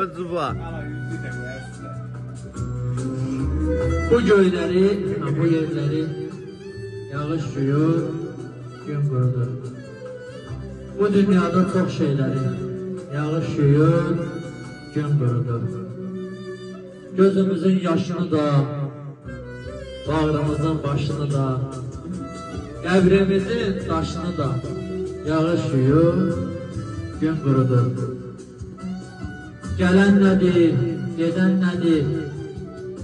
Zuba. Bu göyleri, bu yerleri yağış suyur, gün qurudur. Bu dünyada çok şeyleri yağış suyur, gün qurudur. Gözümüzün yaşını da, bağrımızın başını da, qəbrimizin daşını da yağış suyur, gün qurudur. Gələn nədir, gedən nədir,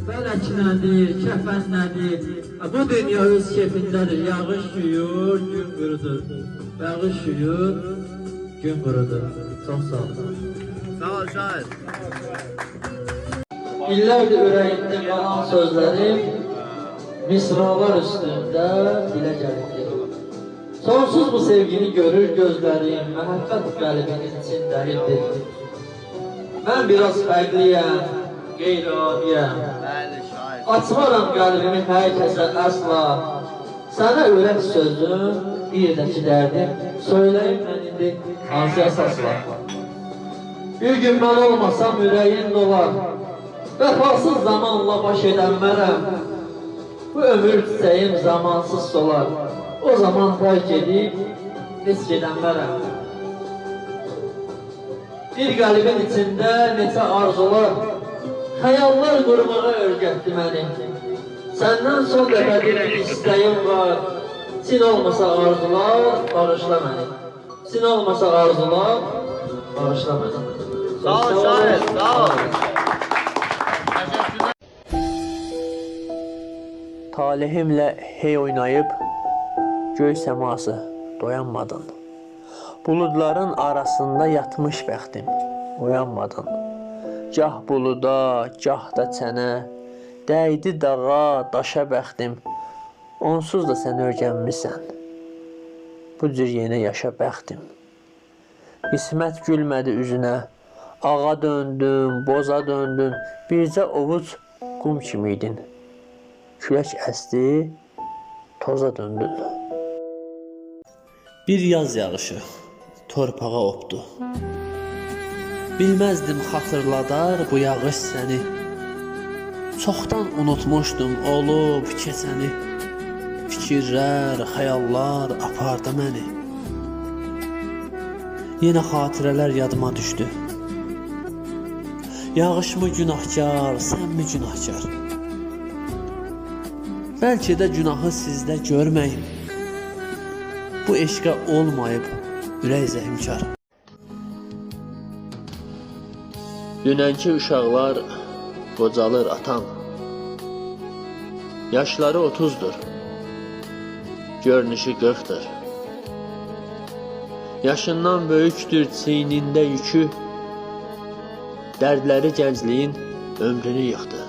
fələk nədir, kəfən nədir? Bu dünya öz keyfindədir, yağış suyur, gün qurudur. Yağış suyur, gün qurudur. Çox sağ olun. Sağ ol şahit. İllərdir ürəyimdə qalan sözlərim, misralar üstündə dilə gəlirdi. Sonsuz bu sevgini görür gözlərim, məhəbbət qəlbinin içindəlidir. Mən biraz fərqliyəm, qeyri-adiyəm. Açmaram qəlbimi hər kəsə əsla. Sənə ürək sözüm, bir də ki dərdim, söyləyim mən indi hansı əsasla. Bir gün mən olmasam ürəyin dolar, vəfasız zamanla baş edənmərəm. Bu ömür çiçəyim zamansız solar, o zaman tərk edib, heç gedənmərəm. Bir qəlbin içində neçə arzular, xəyallar qurmağa öyrətdi məni. Səndən son dəfə bir istəyim var, sin olmasa arzular, bağışla məni. Sin olmasa arzular, bağışla məni. Sağ ol şahit, sağ ol. Talihimlə hey oynayıb, göy səması doyanmadın. Buludların arasında yatmış bəxtim, oyanmadın. Gah buluda, gah da çənə, dəydi dağa, daşa bəxtim. Onsuz da sən örgənmisən, bu cür yenə yaşa bəxtim. Qismət gülmədi üzünə, ağa döndün, boza döndün, bircə ovuc qum kimiydin. Külək əsdi, toza döndün. Bir yaz yağışı torpağa opdu. Bilməzdim xatırladar bu yağış səni. Çoxdan unutmuşdum olub keçəni. Fikirlər, xəyallar apardı məni. Yenə xatirələr yadıma düşdü. Yağışmı günahkar, sənmi günahkar? Bəlkə də günahı sizdə görməyim. Bu eşqə olmayıb ürək zəhmkar. Dünənki uşaqlar qocalır atam. Yaşları 30'dur, görünüşü 40'dır. Yaşından böyükdür çiynində yükü, dərdləri gəncliyin ömrünü yıxdı.